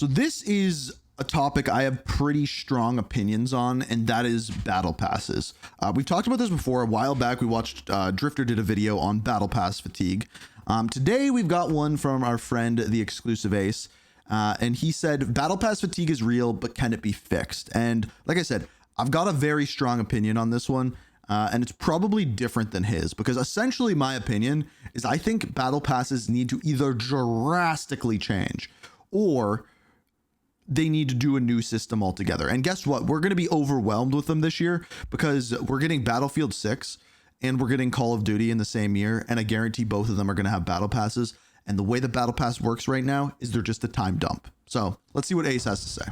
So this is a topic I have pretty strong opinions on, and that is battle passes. We've talked about this before. A while back, we watched Drifter did a video on battle pass fatigue. Today, we've got one from our friend, the Exclusive Ace, and he said, battle pass fatigue is real, but can it be fixed? And like I said, I've got a very strong opinion on this one, and it's probably different than his, because essentially my opinion is I think battle passes need to either drastically change or they need to do a new system altogether. And guess what? We're going to be overwhelmed with them this year because we're getting Battlefield 6 and we're getting Call of Duty in the same year. And I guarantee both of them are going to have battle passes. And the way the battle pass works right now is they're just a time dump. So let's see what Ace has to say.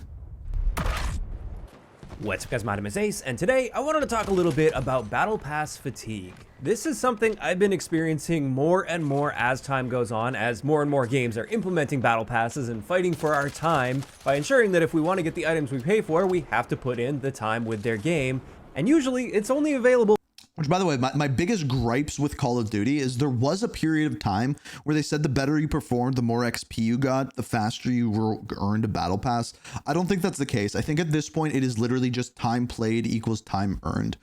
What's up guys, my name is Ace, and today I wanted to talk a little bit about battle pass fatigue. This is something I've been experiencing more and more as time goes on, as more and more games are implementing battle passes and fighting for our time by ensuring that if we want to get the items we pay for, we have to put in the time with their game, and usually it's only available. Which, by the way, my biggest gripes with Call of Duty is there was a period of time where they said the better you performed, the more XP you got, the faster you earned a battle pass. I don't think that's the case. I think at this point, it is literally just time played equals time earned,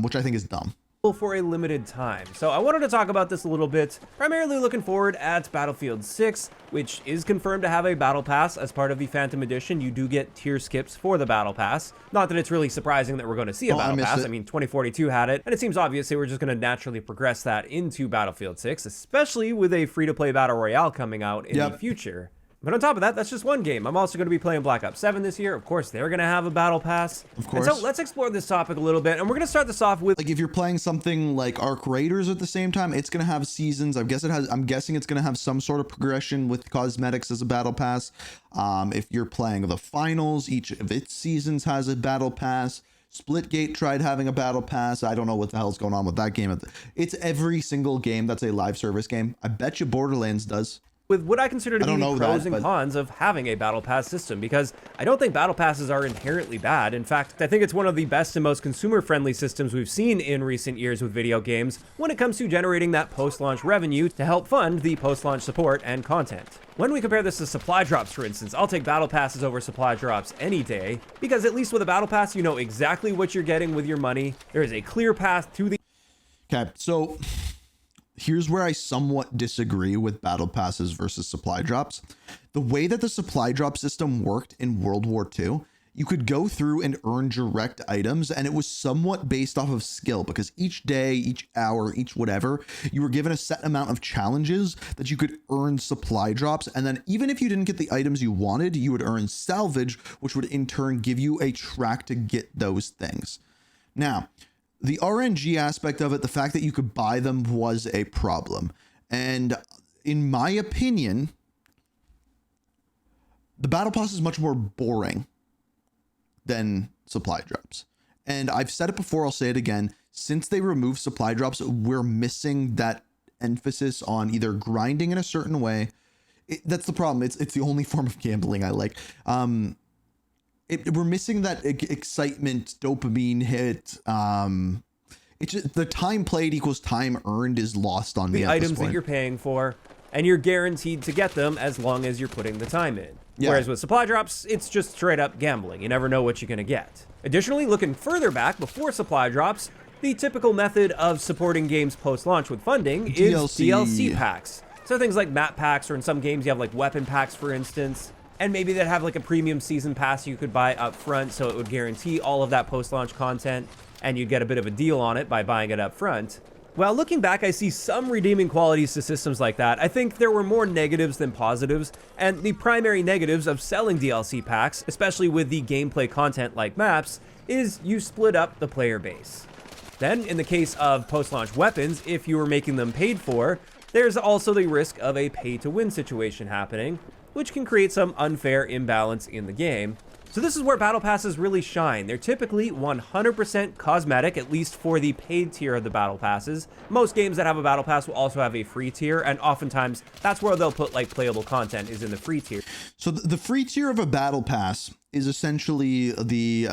which I think is dumb. For a limited time. So I wanted to talk about this a little bit, primarily looking forward at Battlefield 6, which is confirmed to have a battle pass as part of the Phantom Edition. You do get tier skips for the battle pass. Not that it's really surprising that we're going to see a battle pass. I mean, 2042 had it, and it seems obvious they were just going to naturally progress that into Battlefield 6, especially with a free-to-play battle royale coming out in the future. But on top of that, that's just one game. I'm also going to be playing Black Ops 7 this year. Of course, they're going to have a battle pass. Of course. And so let's explore this topic a little bit. And we're going to start this off with, like, if you're playing something like Arc Raiders at the same time, it's going to have seasons. I'm guessing it's going to have some sort of progression with cosmetics as a battle pass. If you're playing the finals, each of its seasons has a battle pass. Splitgate tried having a battle pass. I don't know what the hell's going on with that game. It's every single game that's a live service game. I bet you Borderlands does. With what I consider to be the pros and cons of having a battle pass system, because I don't think battle passes are inherently bad. In fact, I think it's one of the best and most consumer-friendly systems we've seen in recent years with video games when it comes to generating that post-launch revenue to help fund the post-launch support and content. When we compare this to supply drops, for instance, I'll take battle passes over supply drops any day, because at least with a battle pass, you know exactly what you're getting with your money. There is a clear path to the... Okay, so here's where I somewhat disagree with battle passes versus supply drops. The way that the supply drop system worked in World War II, you could go through and earn direct items, and it was somewhat based off of skill, because each day, each hour, each whatever, you were given a set amount of challenges that you could earn supply drops. And then even if you didn't get the items you wanted, you would earn salvage, which would in turn give you a track to get those things. Now, the RNG aspect of it, the fact that you could buy them, was a problem. And in my opinion, the battle pass is much more boring than supply drops. And I've said it before, I'll say it again. Since they removed supply drops, we're missing that emphasis on either grinding in a certain way. That's the problem. It's the only form of gambling I like. We're missing that excitement, dopamine hit. It's just, the time played equals time earned is lost on me. The items that you're paying for, and you're guaranteed to get them as long as you're putting the time in. Yeah. Whereas with supply drops, it's just straight up gambling. You never know what you're going to get. Additionally, looking further back before supply drops, the typical method of supporting games post-launch with funding is DLC packs. So things like map packs, or in some games you have like weapon packs, for instance. And maybe they'd have like a premium season pass you could buy up front, so it would guarantee all of that post-launch content, and you'd get a bit of a deal on it by buying it up front. Well, looking back, I see some redeeming qualities to systems like that. I think there were more negatives than positives, and the primary negatives of selling DLC packs, especially with the gameplay content like maps, is you split up the player base. Then, in the case of post-launch weapons, if you were making them paid for, there's also the risk of a pay-to-win situation happening, which can create some unfair imbalance in the game. So this is where battle passes really shine. They're typically 100% cosmetic, at least for the paid tier of the battle passes. Most games that have a battle pass will also have a free tier, and oftentimes that's where they'll put like playable content, is in the free tier. So the free tier of a battle pass is essentially the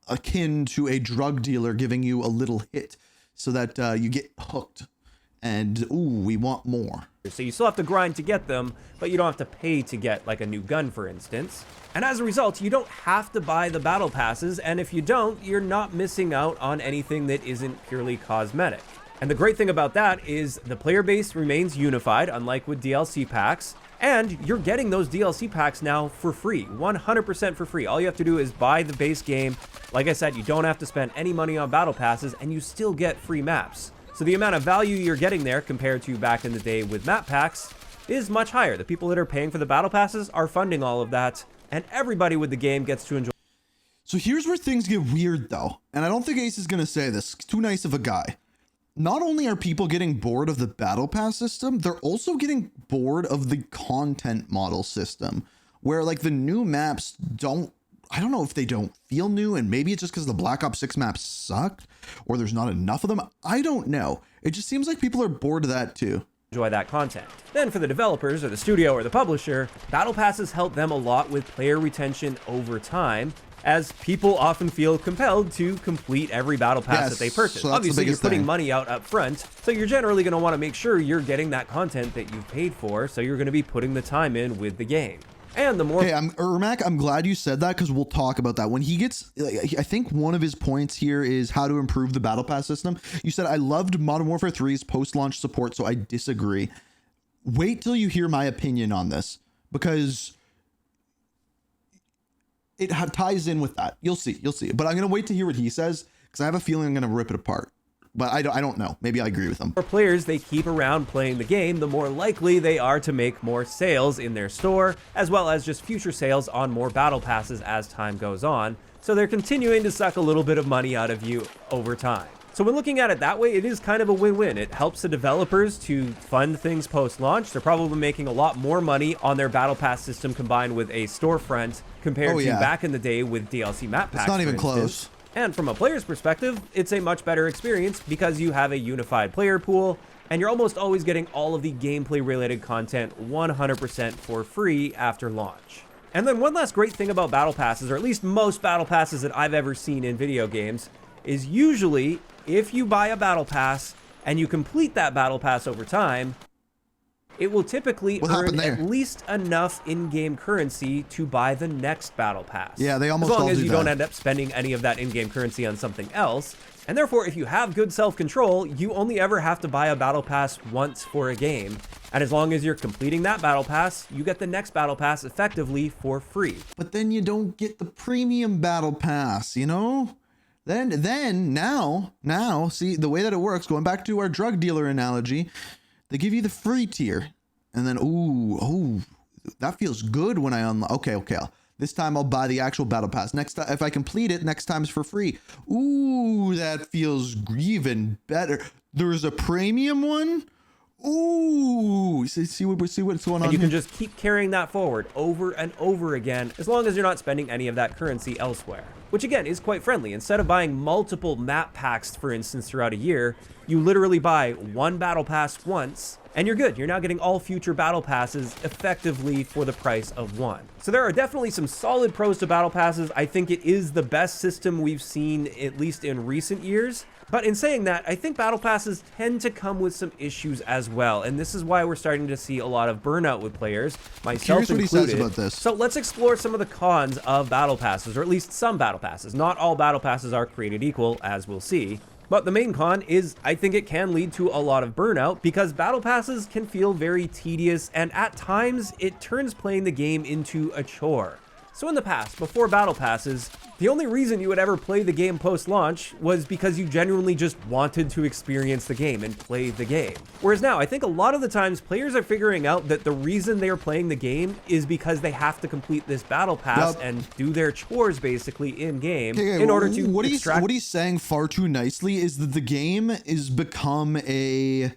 akin to a drug dealer giving you a little hit so that you get hooked. and ooh, we want more. So you still have to grind to get them, but you don't have to pay to get like a new gun, for instance. And as a result, you don't have to buy the battle passes, and if you don't, you're not missing out on anything that isn't purely cosmetic. And the great thing about that is the player base remains unified, unlike with DLC packs, and you're getting those DLC packs now for free, 100% for free. All you have to do is buy the base game. Like I said, you don't have to spend any money on battle passes, and you still get free maps. So the amount of value you're getting there compared to back in the day with map packs is much higher. The people that are paying for the battle passes are funding all of that, and everybody with the game gets to enjoy. So here's where things get weird though, and I don't think Ace is going to say this. He's too nice of a guy. Not only are people getting bored of the battle pass system, they're also getting bored of the content model system, where like the new maps I don't know if they don't feel new, and maybe it's just because the Black Ops 6 maps sucked or there's not enough of them. I don't know. It just seems like people are bored of that too. Enjoy that content. Then for the developers or the studio or the publisher, battle passes help them a lot with player retention over time, as people often feel compelled to complete every battle pass that they purchase. So obviously, you're putting money out up front, so you're generally going to want to make sure you're getting that content that you've paid for, so you're going to be putting the time in with the game. And the more... Hey, Ermac, I'm glad you said that, because we'll talk about that. When he gets... I think one of his points here is how to improve the battle pass system. You said, I loved Modern Warfare 3's post-launch support, so I disagree. Wait till you hear my opinion on this, because it ties in with that. You'll see. But I'm going to wait to hear what he says, because I have a feeling I'm going to rip it apart. But I don't know. Maybe I agree with him. The more players they keep around playing the game, the more likely they are to make more sales in their store, as well as just future sales on more battle passes as time goes on. So they're continuing to suck a little bit of money out of you over time. So when looking at it that way, it is kind of a win-win. It helps the developers to fund things post-launch. They're probably making a lot more money on their battle pass system combined with a storefront compared to back in the day with DLC map packs. It's not even close. And from a player's perspective, it's a much better experience because you have a unified player pool, and you're almost always getting all of the gameplay-related content 100% for free after launch. And then one last great thing about battle passes, or at least most battle passes that I've ever seen in video games, is usually if you buy a battle pass and you complete that battle pass over time, it will typically earn at least enough in-game currency to buy the next battle pass. Yeah, they almost all do that. As long as you don't end up spending any of that in-game currency on something else. And therefore, if you have good self-control, you only ever have to buy a battle pass once for a game. And as long as you're completing that battle pass, you get the next battle pass effectively for free. But then you don't get the premium battle pass, you know? Then now, see, the way that it works, going back to our drug dealer analogy, they give you the free tier, and then, ooh, that feels good when I unlock. Okay. This time I'll buy the actual battle pass. Next time, if I complete it, next time's for free. Ooh, that feels even better. There's a premium one. Ooh, see what's going on. And you can just keep carrying that forward over and over again, as long as you're not spending any of that currency elsewhere. Which again is quite friendly. Instead of buying multiple map packs, for instance, throughout a year, you literally buy one battle pass once, and you're good. You're now getting all future battle passes effectively for the price of one. So there are definitely some solid pros to battle passes. I think it is the best system we've seen, at least in recent years. But in saying that, I think battle passes tend to come with some issues as well, and this is why we're starting to see a lot of burnout with players, myself included. What he says about this. So let's explore some of the cons of battle passes, or at least some battle passes. Not all battle passes are created equal, as we'll see. But the main con is I think it can lead to a lot of burnout because battle passes can feel very tedious, and at times it turns playing the game into a chore. So in the past, before battle passes, the only reason you would ever play the game post-launch was because you genuinely just wanted to experience the game and play the game. Whereas now, I think a lot of the times players are figuring out that the reason they are playing the game is because they have to complete this battle pass and do their chores basically in-game in order to extract... What he's saying far too nicely is that the game is become a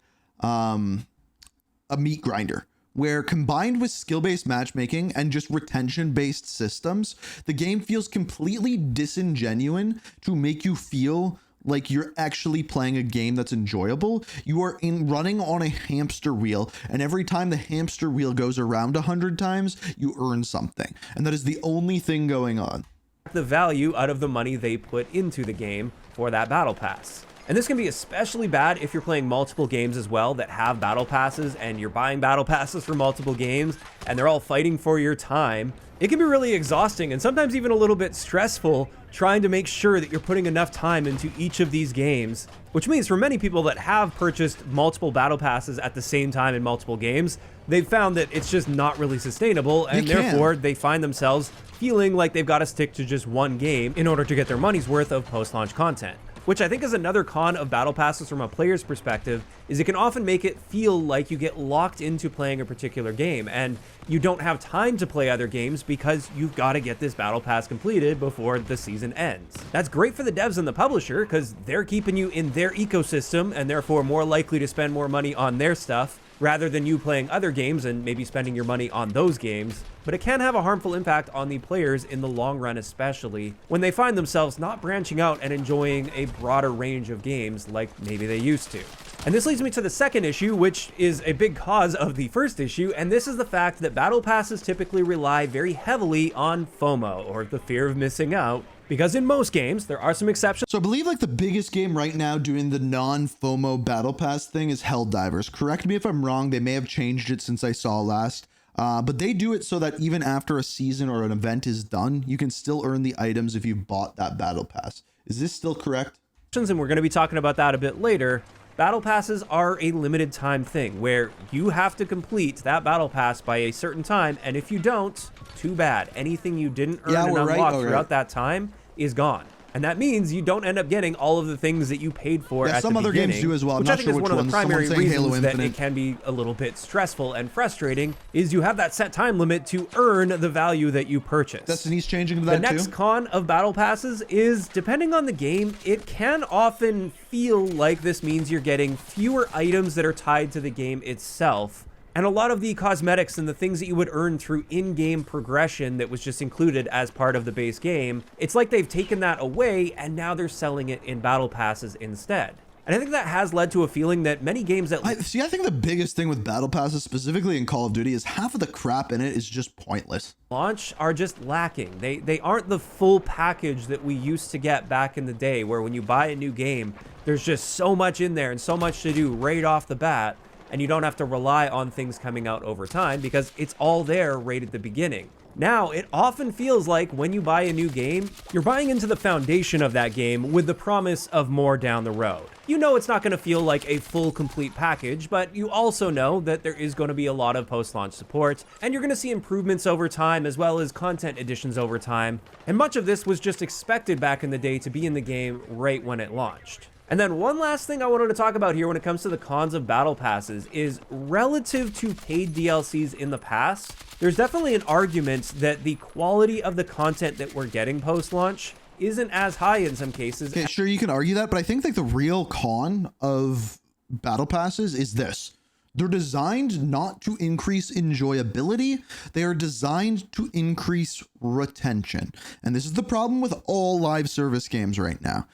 meat grinder, where combined with skill-based matchmaking and just retention-based systems, the game feels completely disingenuine to make you feel like you're actually playing a game that's enjoyable. You are running on a hamster wheel, and every time the hamster wheel goes around 100 times, you earn something. And that is the only thing going on. The value out of the money they put into the game for that battle pass. And this can be especially bad if you're playing multiple games as well that have battle passes and you're buying battle passes for multiple games and they're all fighting for your time. It can be really exhausting and sometimes even a little bit stressful trying to make sure that you're putting enough time into each of these games, which means for many people that have purchased multiple battle passes at the same time in multiple games, they've found that it's just not really sustainable, and therefore they find themselves feeling like they've got to stick to just one game in order to get their money's worth of post-launch content. Which I think is another con of battle passes from a player's perspective, is it can often make it feel like you get locked into playing a particular game and you don't have time to play other games because you've got to get this battle pass completed before the season ends. That's great for the devs and the publisher because they're keeping you in their ecosystem and therefore more likely to spend more money on their stuff rather than you playing other games and maybe spending your money on those games. But it can have a harmful impact on the players in the long run, especially when they find themselves not branching out and enjoying a broader range of games like maybe they used to. And this leads me to the second issue, which is a big cause of the first issue, and this is the fact that battle passes typically rely very heavily on FOMO, or the fear of missing out, because in most games, there are some exceptions. So I believe like the biggest game right now doing the non-FOMO battle pass thing is Helldivers. Correct me if I'm wrong. They may have changed it since I saw last. But they do it so that even after a season or an event is done, you can still earn the items if you bought that battle pass. Is this still correct? And we're going to be talking about that a bit later. Battle passes are a limited time thing where you have to complete that battle pass by a certain time, and if you don't, too bad. Anything you didn't earn and unlock throughout that time is gone. And that means you don't end up getting all of the things that you paid for at the beginning. Some other games do as well. Which I think is one of the primary reasons that it can be a little bit stressful and frustrating, is you have that set time limit to earn the value that you purchased. Destiny's changing to that too. The next con of battle passes is, depending on the game, it can often feel like this means you're getting fewer items that are tied to the game itself. And a lot of the cosmetics and the things that you would earn through in-game progression that was just included as part of the base game, it's like they've taken that away and now they're selling it in battle passes instead. And I think that has led to a feeling that many games that... I think the biggest thing with battle passes, specifically in Call of Duty, is half of the crap in it is just pointless. Launch are just lacking. They aren't the full package that we used to get back in the day, where when you buy a new game, there's just so much in there and so much to do right off the bat, and you don't have to rely on things coming out over time because it's all there right at the beginning. Now, it often feels like when you buy a new game, you're buying into the foundation of that game with the promise of more down the road. You know it's not going to feel like a full, complete package, but you also know that there is going to be a lot of post-launch support, and you're going to see improvements over time as well as content additions over time, and much of this was just expected back in the day to be in the game right when it launched. And then one last thing I wanted to talk about here when it comes to the cons of battle passes is relative to paid DLCs in the past, there's definitely an argument that the quality of the content that we're getting post-launch isn't as high in some cases. Okay, sure, you can argue that, but I think like the real con of battle passes is this. They're designed not to increase enjoyability. They are designed to increase retention. And this is the problem with all live service games right now.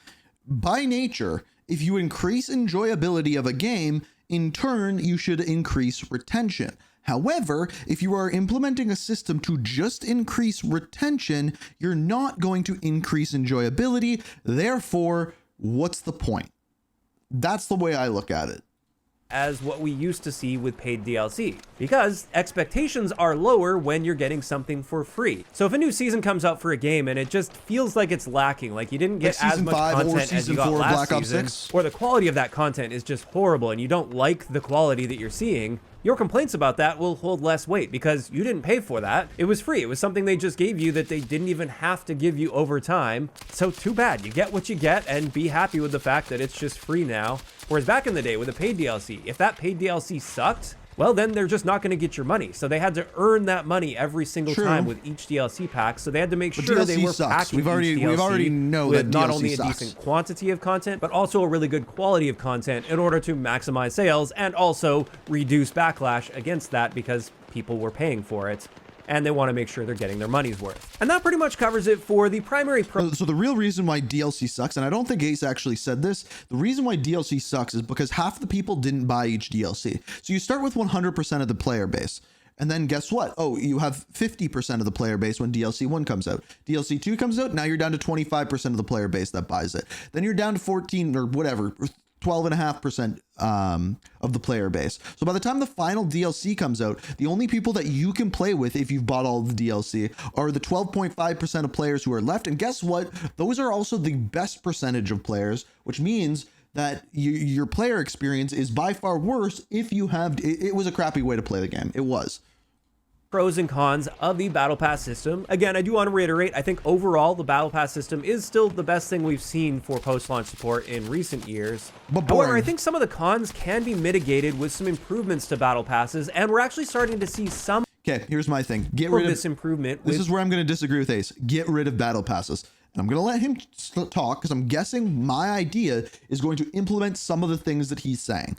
By nature, if you increase enjoyability of a game, in turn, you should increase retention. However, if you are implementing a system to just increase retention, you're not going to increase enjoyability. Therefore, what's the point? That's the way I look at it. As what we used to see with paid DLC, because expectations are lower when you're getting something for free. So if a new season comes out for a game and it just feels like it's lacking, like you didn't get as much content as you got last season, or the quality of that content is just horrible and you don't like the quality that you're seeing, your complaints about that will hold less weight because you didn't pay for that. It was free. It was something they just gave you that they didn't even have to give you over time. So too bad. You get what you get and be happy with the fact that it's just free now. Whereas back in the day with a paid DLC, if that paid DLC sucked, well, then they're just not going to get your money. So they had to earn that money every single time with each DLC pack. So they had to make sure they were packing we've already know with that not DLC only a sucks. decent quantity of content, but also a really good quality of content in order to maximize sales and also reduce backlash against that because people were paying for it. And they want to make sure they're getting their money's worth. And that pretty much covers it for the primary So the real reason why DLC sucks, and I don't think Ace actually said this, the reason why DLC sucks is because half the people didn't buy each DLC. So you start with 100% of the player base. And then guess what? Oh, you have 50% of the player base when DLC 1 comes out. DLC 2 comes out, now you're down to 25% of the player base that buys it. Then you're down to 14 or whatever, 12.5% of the player base. So by the time the final DLC comes out, the only people that you can play with if you've bought all the DLC are the 12.5% of players who are left. And guess what? Those are also the best percentage of players, which means that your player experience is by far worse if you have... It was a crappy way to play the game. It was. Pros and cons of the Battle Pass system. Again, I do want to reiterate, I think overall the Battle Pass system is still the best thing we've seen for post-launch support in recent years. But however, I think some of the cons can be mitigated with some improvements to Battle Passes, and we're actually starting to see some... Okay, here's my thing. Get rid of this improvement. This is where I'm going to disagree with Ace. Get rid of Battle Passes. And I'm going to let him talk because I'm guessing my idea is going to implement some of the things that he's saying.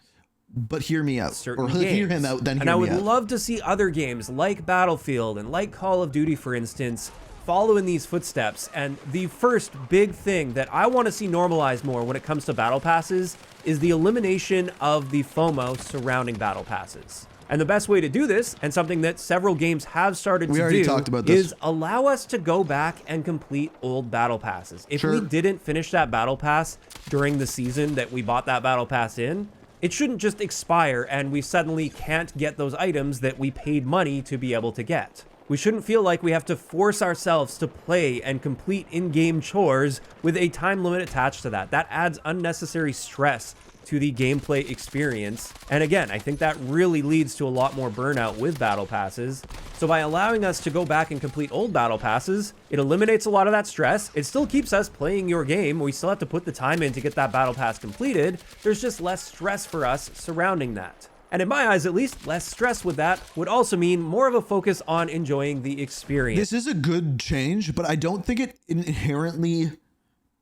But hear me out. Certain or games. Hear him out, then hear me out. And I would love to see other games like Battlefield and like Call of Duty, for instance, follow in these footsteps. And the first big thing that I want to see normalized more when it comes to Battle Passes is the elimination of the FOMO surrounding Battle Passes. And the best way to do this, and something that several games have started to do, is allow us to go back and complete old Battle Passes. If we didn't finish that Battle Pass during the season that we bought that Battle Pass in, it shouldn't just expire and we suddenly can't get those items that we paid money to be able to get. We shouldn't feel like we have to force ourselves to play and complete in-game chores with a time limit attached to that. That adds unnecessary stress to the gameplay experience. And again, I think that really leads to a lot more burnout with Battle Passes. So by allowing us to go back and complete old Battle Passes, it eliminates a lot of that stress. It still keeps us playing your game. We still have to put the time in to get that Battle Pass completed. There's just less stress for us surrounding that. And in my eyes, at least, less stress with that would also mean more of a focus on enjoying the experience. This is a good change, but I don't think it inherently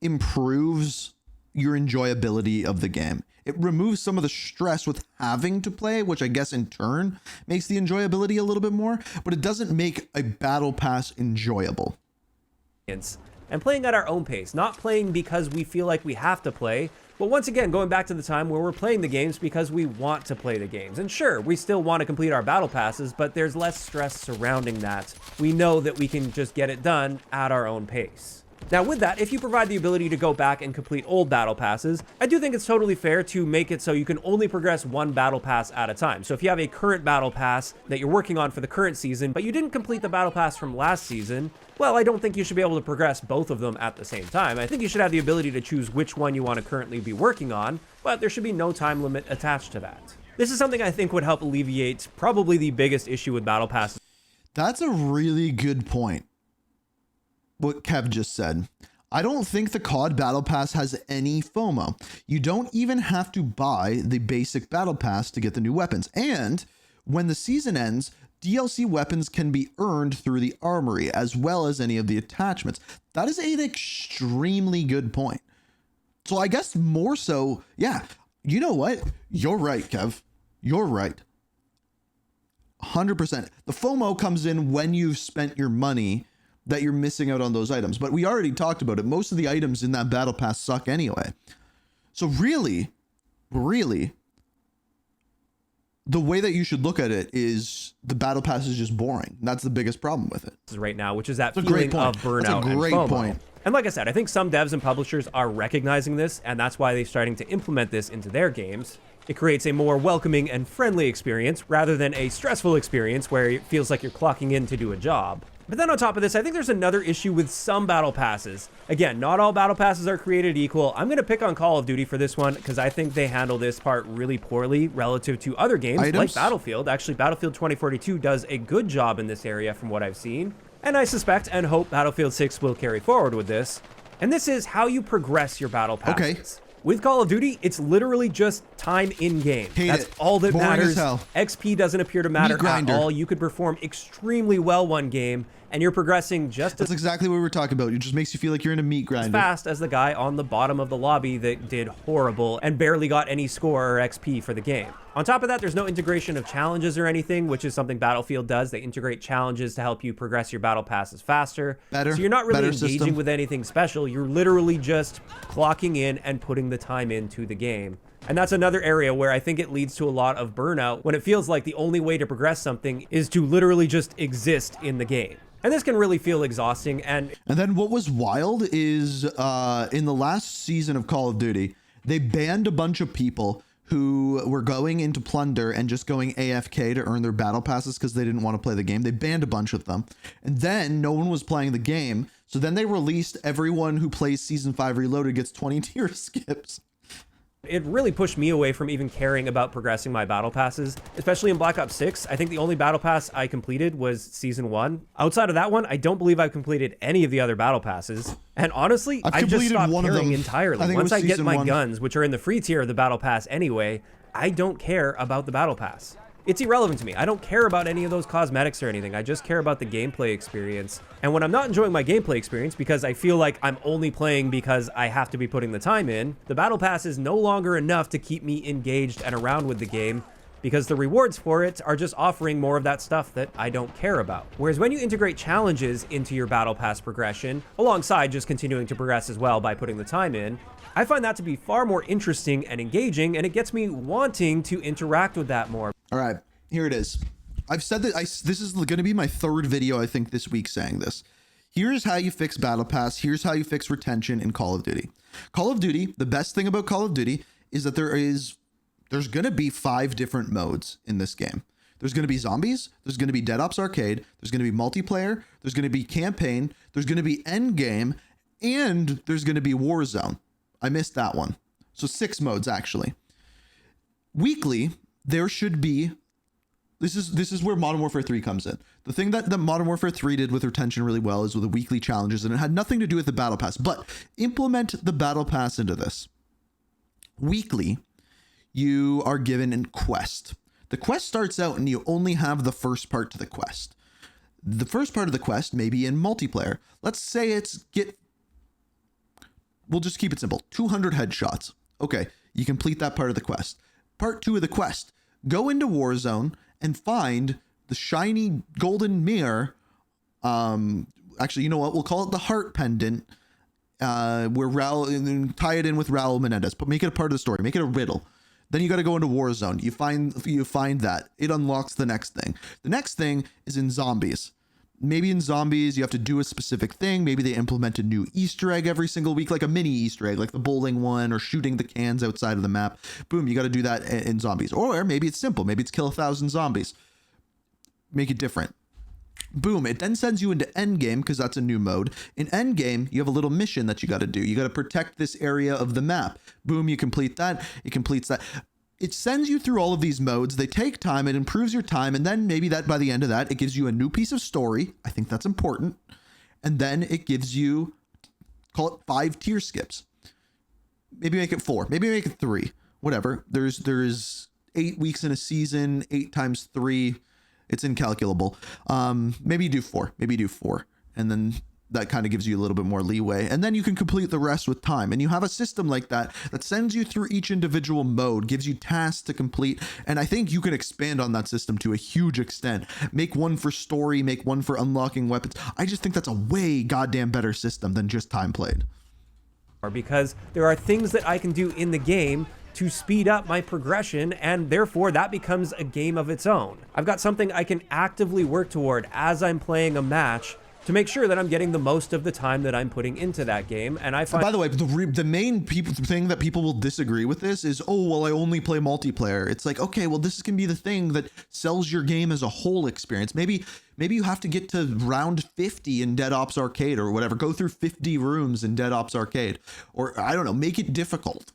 improves your enjoyability of the game. It removes some of the stress with having to play, which I guess in turn makes the enjoyability a little bit more, but it doesn't make a Battle Pass enjoyable. And playing at our own pace, not playing because we feel like we have to play, but once again, going back to the time where we're playing the games because we want to play the games. And sure, we still want to complete our Battle Passes, but there's less stress surrounding that. We know that we can just get it done at our own pace. Now with that, if you provide the ability to go back and complete old Battle Passes, I do think it's totally fair to make it so you can only progress one Battle Pass at a time. So if you have a current Battle Pass that you're working on for the current season, but you didn't complete the Battle Pass from last season, well, I don't think you should be able to progress both of them at the same time. I think you should have the ability to choose which one you want to currently be working on, but there should be no time limit attached to that. This is something I think would help alleviate probably the biggest issue with Battle Passes. That's a really good point, what Kev just said. I don't think the COD Battle Pass has any FOMO. You don't even have to buy the basic Battle Pass to get the new weapons. And when the season ends, DLC weapons can be earned through the armory as well as any of the attachments. That is an extremely good point. So I guess more so, yeah, you know what? You're right, Kev. You're right. 100%. The FOMO comes in when you've spent your money that you're missing out on those items. But we already talked about it. Most of the items in that Battle Pass suck anyway. So really, the way that you should look at it is the Battle Pass is just boring. That's the biggest problem with it. Right now, which is that feeling of burnout. That's a great point. And like I said, I think some devs and publishers are recognizing this, and that's why they're starting to implement this into their games. It creates a more welcoming and friendly experience rather than a stressful experience where it feels like you're clocking in to do a job. But then on top of this, I think there's another issue with some Battle Passes. Again, not all Battle Passes are created equal. I'm going to pick on Call of Duty for this one because I think they handle this part really poorly relative to other games like Battlefield. Actually, Battlefield 2042 does a good job in this area from what I've seen. And I suspect and hope Battlefield 6 will carry forward with this. And this is how you progress your Battle Passes. Okay. With Call of Duty, it's literally just time in-game. That's all that matters. XP doesn't appear to matter at all. You could perform extremely well one game, and you're progressing just That's exactly what we were talking about. It just makes you feel like you're in a meat grinder. As fast as the guy on the bottom of the lobby that did horrible and barely got any score or XP for the game. On top of that, there's no integration of challenges or anything, which is something Battlefield does. They integrate challenges to help you progress your Battle Passes faster. So you're not really engaging with anything special. You're literally just clocking in and putting the time into the game. And that's another area where I think it leads to a lot of burnout when it feels like the only way to progress something is to literally just exist in the game. And this can really feel exhausting. And then what was wild is in the last season of Call of Duty, they banned a bunch of people who were going into plunder and just going AFK to earn their battle passes because they didn't want to play the game. They banned a bunch of them. And then no one was playing the game. So then they released everyone who plays Season 5 Reloaded gets 20 tier skips. It really pushed me away from even caring about progressing my battle passes, especially in Black Ops 6. I think the only battle pass I completed was Season 1. Outside of that one, I don't believe I've completed any of the other battle passes. And honestly, I just stopped caring entirely. Once I get my guns, which are in the free tier of the battle pass anyway, I don't care about the battle pass. It's irrelevant to me. I don't care about any of those cosmetics or anything. I just care about the gameplay experience. And when I'm not enjoying my gameplay experience because I feel like I'm only playing because I have to be putting the time in, the battle pass is no longer enough to keep me engaged and around with the game because the rewards for it are just offering more of that stuff that I don't care about. Whereas when you integrate challenges into your battle pass progression, alongside just continuing to progress as well by putting the time in, I find that to be far more interesting and engaging, and it gets me wanting to interact with that more. All right, here it is. I've said that this is going to be my third video, I think, this week saying this. Here's how you fix Battle Pass. Here's how you fix retention in Call of Duty. Call of Duty, the best thing about Call of Duty is that there's going to be 5 different modes in this game. There's going to be zombies. There's going to be Dead Ops Arcade. There's going to be multiplayer. There's going to be campaign. There's going to be endgame. And there's going to be Warzone. I missed that one. So 6 modes, actually. Weekly, there should be... This is where Modern Warfare 3 comes in. The thing that the Modern Warfare 3 did with retention really well is with the weekly challenges, and it had nothing to do with the Battle Pass. But implement the Battle Pass into this. Weekly, you are given a quest. The quest starts out and you only have the first part to the quest. The first part of the quest may be in multiplayer. Let's say it's we'll just keep it simple. 200 headshots. Okay, you complete that part of the quest. Part 2 of the quest. Go into Warzone and find the shiny golden mirror. Actually, you know what? We'll call it the heart pendant. Where Raul, tie it in with Raul Menendez, but make it a part of the story. Make it a riddle. Then you got to go into Warzone. You find that. It unlocks the next thing. The next thing is in zombies. Maybe in zombies, you have to do a specific thing. Maybe they implement a new Easter egg every single week, like a mini Easter egg, like the bowling one or shooting the cans outside of the map. Boom, you got to do that in zombies. Or maybe it's simple. Maybe it's kill 1,000 zombies. Make it different. Boom, it then sends you into endgame because that's a new mode. In endgame, you have a little mission that you got to do. You got to protect this area of the map. Boom, you complete that. It completes that. It sends you through all of these modes. They take time. It improves your time. And then maybe that by the end of that, it gives you a new piece of story. I think that's important. And then it gives you, call it 5 tier skips. Maybe make it 4. Maybe make it 3. Whatever. There's 8 weeks in a season. 8 times 3. It's incalculable. Maybe do 4. Maybe do 4. And then that kind of gives you a little bit more leeway. And then you can complete the rest with time. And you have a system like that sends you through each individual mode, gives you tasks to complete. And I think you can expand on that system to a huge extent. Make one for story, make one for unlocking weapons. I just think that's a way goddamn better system than just time played. Because there are things that I can do in the game to speed up my progression, and therefore that becomes a game of its own. I've got something I can actively work toward as I'm playing a match to make sure that I'm getting the most of the time that I'm putting into that game. And I find, by the way, the main thing that people will disagree with this is, oh, well, I only play multiplayer. It's like, okay, well, this can be the thing that sells your game as a whole experience. Maybe you have to get to round 50 in Dead Ops Arcade or whatever. Go through 50 rooms in Dead Ops Arcade, or I don't know, make it difficult.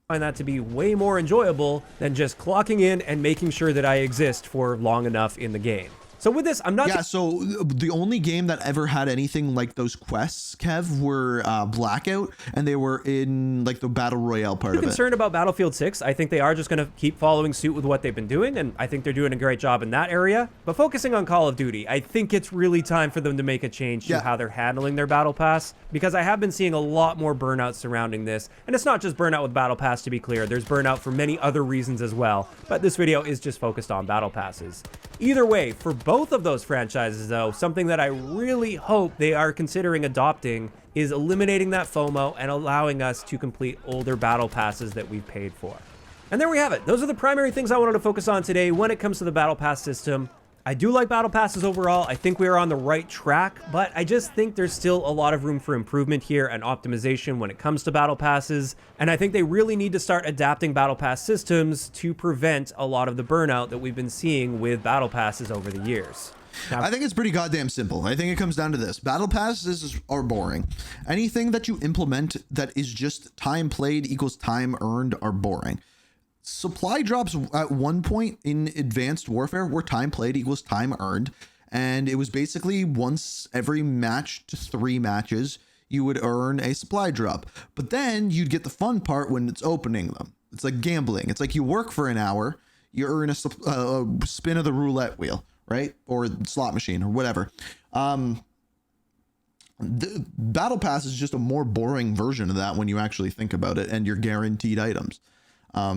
Find that to be way more enjoyable than just clocking in and making sure that I exist for long enough in the game. So with this, I'm not... Yeah, so the only game that ever had anything like those quests, Kev, were Blackout, and they were in like the Battle Royale part of it. I'm concerned about Battlefield 6. I think they are just going to keep following suit with what they've been doing, and I think they're doing a great job in that area. But focusing on Call of Duty, I think it's really time for them to make a change to how they're handling their Battle Pass, because I have been seeing a lot more burnout surrounding this. And it's not just burnout with Battle Pass, to be clear. There's burnout for many other reasons as well, but this video is just focused on Battle Passes. Either way, for both of those franchises, though, something that I really hope they are considering adopting is eliminating that FOMO and allowing us to complete older battle passes that we've paid for. And there we have it. Those are the primary things I wanted to focus on today when it comes to the Battle Pass system. I do like Battle Passes overall. I think we are on the right track, but I just think there's still a lot of room for improvement here and optimization when it comes to Battle Passes. And I think they really need to start adapting Battle Pass systems to prevent a lot of the burnout that we've been seeing with Battle Passes over the years. Now, I think it's pretty goddamn simple. I think it comes down to this. Battle passes are boring. Anything that you implement that is just time played equals time earned are boring. Supply drops at one point in Advanced Warfare were time played equals time earned. And it was basically once every match to 3 matches, you would earn a supply drop. But then you'd get the fun part when it's opening them. It's like gambling. It's like you work for an hour, you earn a spin of the roulette wheel, right? Or slot machine or whatever. The Battle Pass is just a more boring version of that when you actually think about it, and you're guaranteed items.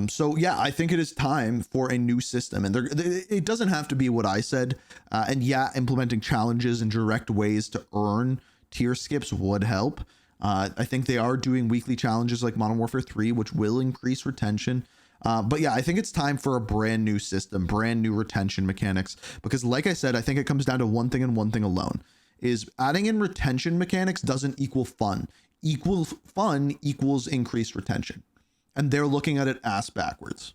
So yeah, I think it is time for a new system, and it doesn't have to be what I said. And yeah, implementing challenges and direct ways to earn tier skips would help. I think they are doing weekly challenges like Modern Warfare 3, which will increase retention. But yeah, I think it's time for a brand new system, brand new retention mechanics, because like I said, I think it comes down to one thing and one thing alone, is adding in retention mechanics doesn't equal fun. Fun equals increased retention. And they're looking at it ass backwards.